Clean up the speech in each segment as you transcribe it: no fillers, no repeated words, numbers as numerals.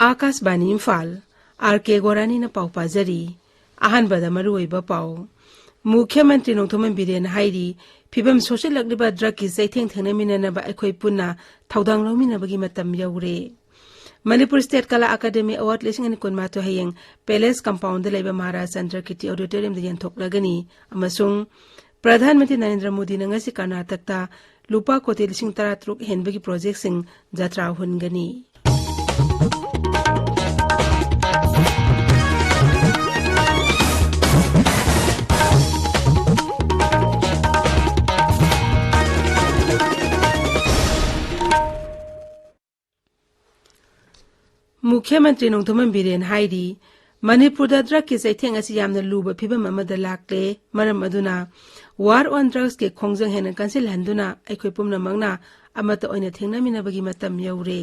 Akashvani Imphal R.K.Gorani न पाउ पाजरी अहनबद मरुओइबा पाउ मुख्यमंत्री नोंथोमन बिरेन हाइरी फिबम सोशल लग्लिबा ड्रग की जैथेंग थेंगनमिननबा अखोइ पुन्ना थौदांग लौमिनबगी मतम यौरे मणिपुर स्टेट कला अकादमी अवार्ड लिसिंग अनि कुनमातो हयेंग पैलेस कंपाउंड लेबा महाराज चंद्र कीर्ति ऑडिटोरियम दे यंथोकलगनी अमसुंग प्रधानमंत्री नरेंद्र मोदी न ngasi कर्नाटकता लुपा कोटी लिसिंग 13 हेनबगी प्रोजेक्ट सिंग जात्रा हुनगनी मुख्यमंत्री नोंथोमन बिरेन हाइरी मणिपुर ड्रग की जैथेंग असि यामना लुबा फिबम अमदा लाक्ले मरम अदुना वार ऑन ड्रग्स के खोंजंग हेन कंसिल हंदुना अखोइ पुमनमंगना अमत ओइना थेंगनमिनबगी मतम यौरे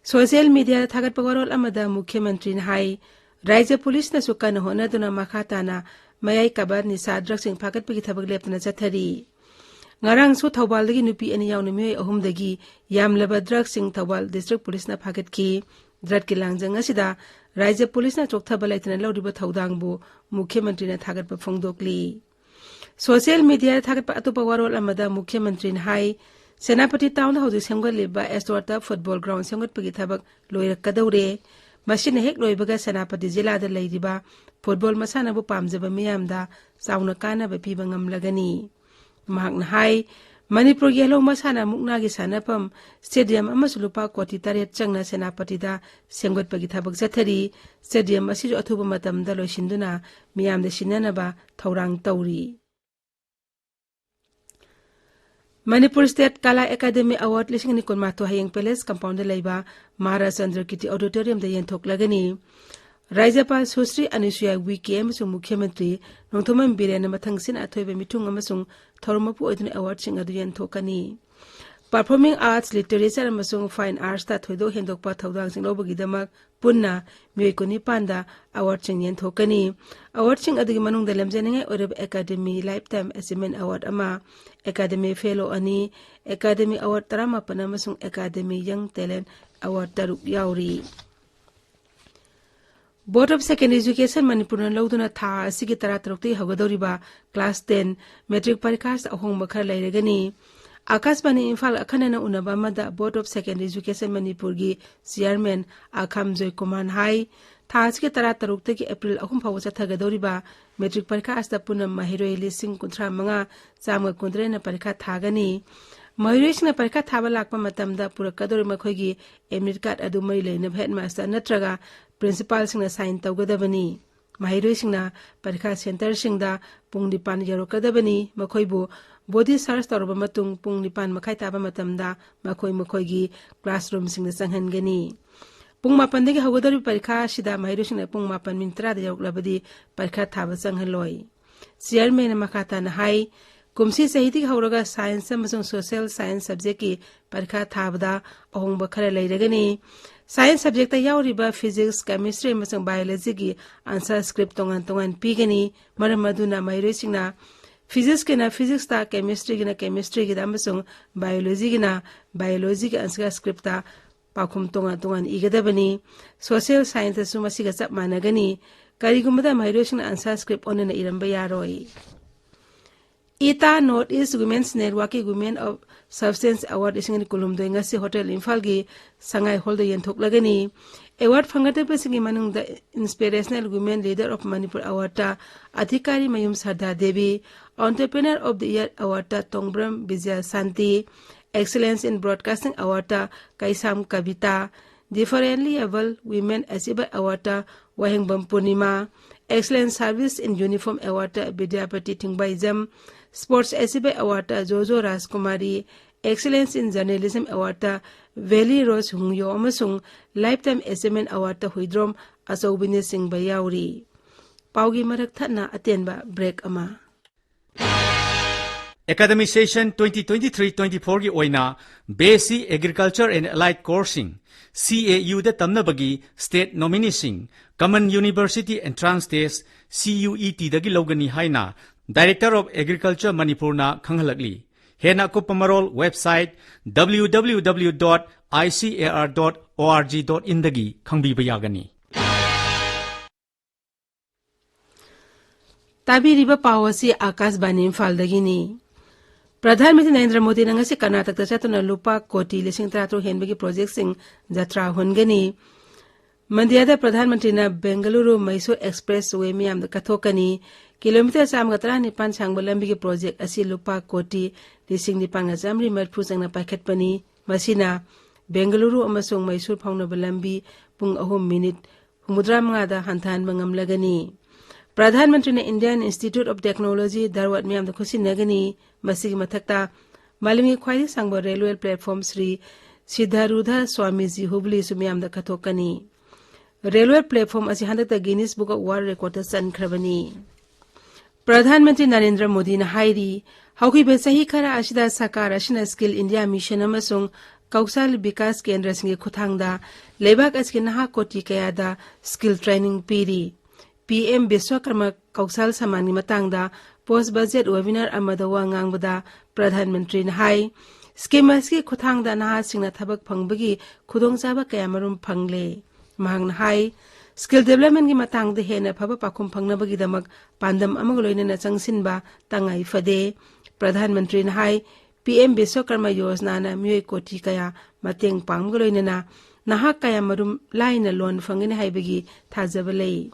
सोशल मीडिया थागत पगरोल अमदा मुख्यमंत्री हाई राज्य पुलिस न सुकन होनदुना मखाताना मयाई कबर निसा ड्रग्स सिंग फागत पगी थबक लेपना चथरी ngarang su thawbal dagi nupi ani yauna miyoi ahum dagi yamlaba drug sing thawbal district police na phagat ki drug ki langjang asida rajya police na chokthaba laitana lawriba thawdang bu mukhyamantri na thagat pa phongdokli social media thagat pa atopa warol amada mukhyamantri na hai senapati town hauji semgal liba estorta football ground semgat pagi thabak loirak kadawre masina hek loibaga senapati jila da leiriba football masana bu pamjaba miyamda sauna kana ba piba ngamlagani महकना हाई मणिपुर की हेलो मसाना मुक्ना की सानापम stadium लुपा कोटी तरेट चंगना सेनापतिदा सेमगतपगी थबक जथरी स्टेडियम असिजु अथुब मतमदा लोइसिंदुना मियामदे सिन्ननबा थौरांग तौरी Manipur state Kala academy award लिसिंग नि कुनमातो हयेंग पैलेस कंपाउंड लेबा महाराज चंद्र कीर्ति ऑडिटोरियम दे यंथोकलगनी राज्यपाल सुश्री अनुसुया विके अमसुंग मुख्यमंत्री नोंथोमन बिरेन मथंगसिन अथोइबे मिथुंग अमसुंग थौरमपु ओइदुन अवार्ड सिंग अदु यंथोकनी परफॉर्मिंग आर्ट्स लिटरेचर अमसुंग फाइन आर्ट्स ता थोइदो हेंदोकपा थौदांग सिंग लोबगीदमक पुन्ना मियोइकोनी पांदा अवार्ड सिंग यंथोकनी अवार्ड सिंग अदुगी मनुंग दलमजेनिंगे ओरब academy life time achievement award अमा एकेडमी फेलो अनि एकेडमी अवार्ड 35 अमसुंग एकेडमी यंग टैलेंट अवार्ड 3 याउरी board of secondary education Manipur लौदुना था असिगी 13 हगदौरिबा क्लास 10 मैट्रिक परीक्षा अहोंग खर लेरगनी आकाशवाणी इम्फाल अखनना उनबा मदा board of secondary education Manipur की चेयरमैन आखम जय कुमार हाई था असिगी 13 की अप्रैल 3 फाव चथगदौरिबा मैट्रिक परीक्षा अस्त पुनम महिरोय लिसिंग 35 चामग कुंद्रेना परीक्षा थागनी महिरोयसिंग परीक्षा थाबा लाकपा मतमदा पुरकदौरि मखोगी एडमिट कार्ड अदु मरि लेना हेडमास्टर नत्रगा प्रिंसिपल सिंगना साइन तौगदबनी महिरोय सिंगना परीक्षा सेंटर सिंगदा पुंग 9 यरोकदबनी मखोइबु बॉडी सर्च तौरब मतुंग पुंग 9 मखाइ ताबा मतमदा मखोइगी क्लासरूम सिंगना संहनगनी पुंग 9 दगी हगदरि परीक्षा सिदा महिरोय सिंगना पुंग 9 मिनट 30 यरोकलबदी परीक्षा थाबा संहनलोय चेयरमैन मखाताना हाई कुमसी सहिति हौरगा साइंस अमसुंग सोशल साइंस सब्जेक्ट की परीक्षा थाबदा अहोंग खरा लेरगनी साइंस सब्जेक्ट यावरिबा फिजिक्स केमिस्ट्री अमसुंग बायोलॉजी की आंसर स्क्रिप्ट तोंगान पीगनी मरम मदुना महिरोयसिंगना फिजिक्स के ना फिजिक्स ता केमिस्ट्री की दा अमसुंग बायोलॉजी के आंसर स्क्रिप्ट ता पाखुम तोंगान इगदबनी सोशल साइंस सु मसिगा चप मानगनी करिगुमदा महिरोयसिंगना आंसर स्क्रिप्ट ओनना इरंबा यारोय ईटा नॉर्थ ईस्ट वुमेन्स नेटवर्क की वुमेन ऑफ सब्सटेंस अवार्ड इसिंग कुलुम दोंगा से होटल इम्फाल की संगाई होल दे यंथोकलगनी अवार्ड फंगदबसिंग मनुंग the inspirational women leader of Manipur award ता Adhikarimayum Sarda Devi entrepreneur of the year award ता तोंगब्रम विजय शांति एक्सीलेंस इन ब्रॉडकास्टिंग अवार्ड ता Kaisam Kavita differently able women achiever award ता Wahengbam Purnima excellence service in uniform award ता Vidyapati Thingbaijam sports achiever award Jojo Rajkumari excellence in journalism award valley rose Hungyo अमसुंग life time achievement award Huidrom अचौबिने सिंह बयाउरी पाउगी मरक थना अतेनबा ब्रेक अमा Academic Session 2023-24 की ओइना BSc Agriculture and Allied Coursing CAU दा तमनबगी State Nominee Common University Entrance Test CUET दगी लौगनी हाइना Director of Agriculture Manipur ना खंगलगली Hena Kupamarol website www.icar.org.in dagi khangbiba yagani. Tabiriba pawasi Akashbani Imphal dagini. Pradhanmantri Narendra Modi na ngasi Karnataka chatuna lupa koti lising tratro henbagi project sing jatra hongani. Mandiyada Pradhanmantri na Bengaluru Mysore Expressway miyam da kathokani. Kilometer sam gatra ni pan sang balambigi project asi lupa koti lising ni pang azamri marpu sang na paket pani. Masina Bengaluru amasung Mysore phawna balambi pung 3 minute humudra mga da hantan mangamlagani. Pradhanmantri na Indian Institute of Technology Dharwad miyam da khusi nagani masigi mathakta malimi khwaidi sangbo railway platform Sri Siddharudha Swamiji Hubli sumiyam da kathokani. Railway platform asi handakta Guinness Book of World Record sankhrabani. Pradhanmantri Narendra Modi na hairi haukibe sahi khara asida sakar asina skill India mission amasung Kaushal Vikas Kendra singi khuthangda lebak aski naha koti kayada skill training piri. PM Biswakarma Kaushal Samani matangda post budget webinar amada wa ngangbada Pradhanmantri na hai scheme aski khuthangda naha singna thabak phangbagi khudongchaba kayamarum phangle. Mahang na hai skill development gi matangda hena phaba pakhum phangnabagi damak pandam amagloina na changsinba tangai fade. Pradhanmantri na hai PM Biswakarma Yojana na miyoi koti kaya mateng pangloina na naha kayamarum laina loan phangine haibagi thajabalei.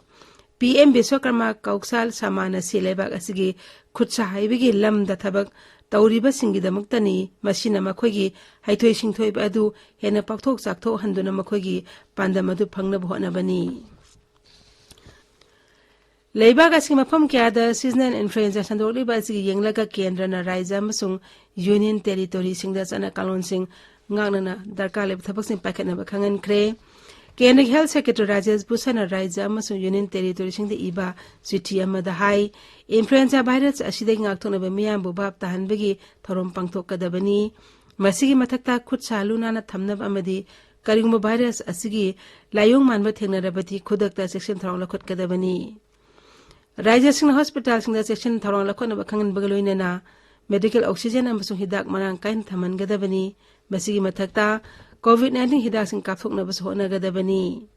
PM Biswakarma Kaushal Samana Silebak asigi khutsa haibigi lamda thabak tauriba singidamuktani masina makhogi haithoi singthoi adu hena pakthok chakthok handuna makhogi pandamadu phangna bhonabani. Leibak asigi mafam kyada seasonal influenza sandokli ba asigi yenglaga kendra na raija amasung union territory singda chana kalon sing ngangnana darkar leb thabak sing pakhatna ba khangan khre. Kendra Health Secretary Rajesh Bhushan Raija amasung Union Territory singda iba chithi amada hai influenza virus asidagi ngakthonaba miyambu bab tahanbagi thorom pangthokadabani. Masigi mathakta khut saluna na thamnab amadi karigumba virus asigi layong manba thengnarabati khudakta section thorong lakhotkadabani. Raija singna hospital singda section thorong lakhotnaba khangan bagaloina na medical oxygen amasung hidak marang kain thamangadabani. Masigi mathakta COVID-19 hidak sing kapthokna bas hona gadabani.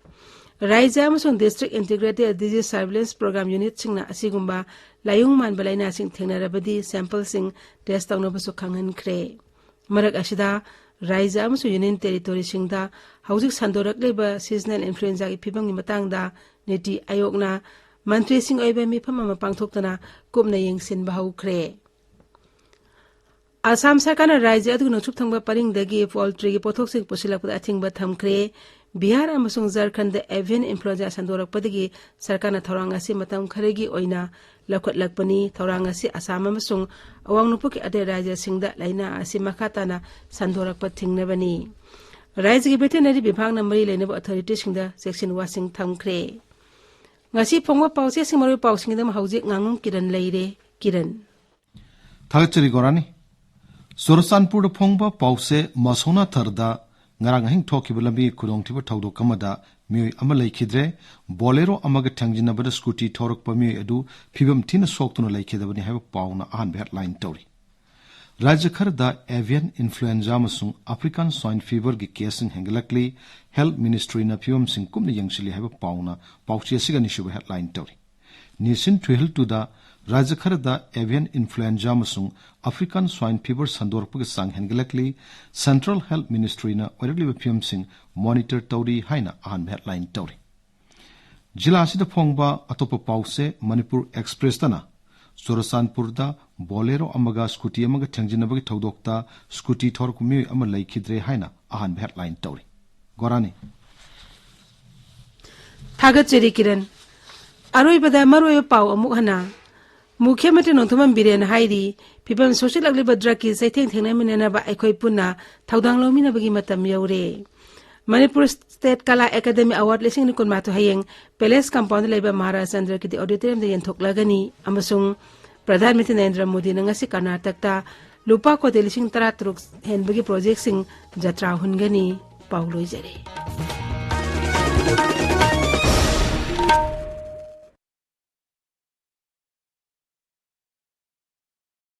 Raija amasung District Integrated Disease Surveillance Program Unit singna asigumba layung man balaina sing thengnarabadi sample sing test tawna basu khangan khre. Marak asida Raija amasung Union Territory singda haujik sandorak leba seasonal influenza gi phibang gi matangda niti ayokna mantri sing oiba mi phama pangthoktana kumna yengsin bahau khre. Assam Sarkar Raija adu no chupthangba paringdagi poultry gi pothok sing pusilakpad athingba thamkhre. Bihar amasung Jharkhand da avian influenza sandorakpadagi sarkarna thorang asi matam kharegi oina lakhotlakpani. Thorang asi Assam amasung awang nupuki ade raija singda laina asi makhatana sandorakpa thingnabani. Raija gi veterinary bibhagna mari lainaba authority singda section wasing thamkhre. Ngasi phongwa pause sing maru pause ngidam haujik Ngangom Kiran leire. Kiran R.K.Gorani Surasanpur phongba pause masona tharda ngarang hing thokiba lambi khudongthiba thawdo kamada mioi ama laikhidre bolero amaga thangjinabada scooty thorakpa mioi adu phibam thina soktuna laikhidabani haiba pauna ahan headline tori. Rajya kharda avian influenza amasung African swine fever gi casing hengalakli health ministry na phibam sing kumna yangsili haiba pauna pauchi asiga nishuba headline tori. Nisin twihil to da Rajya kharda avian influenza amasung African swine fever sandorpag sang hengalakli Central Health Ministry na oiragli phibam sing monitor tori haina ahan headline tori. Jila asida phongba atopa pause Manipur Express tana Surasanpur da bolero amaga scooty amaga thangjinabagi thaudokta scooty thorkumi ama laikhidre haina ahan headline tori. Gorani Thagat cheri Kiran aroi bada maroi pau amuk hana Mukhyamantri Nongthaman Biren hairi phibam social agli badraki saitheng thengna minana ba aikhoi punna thaudang lomina bagi matam yaure. Manipur State Kala Academy Award lesing ni kun matu hayeng Palace Compound leba Maharaj Chandra ki auditorium de yentoklagani amasung Pradhanmantri Narendra Modi na ngasi Karnataka ta lupa ko de lising 33 hen bagi project sing jatra hungani pauloi jare.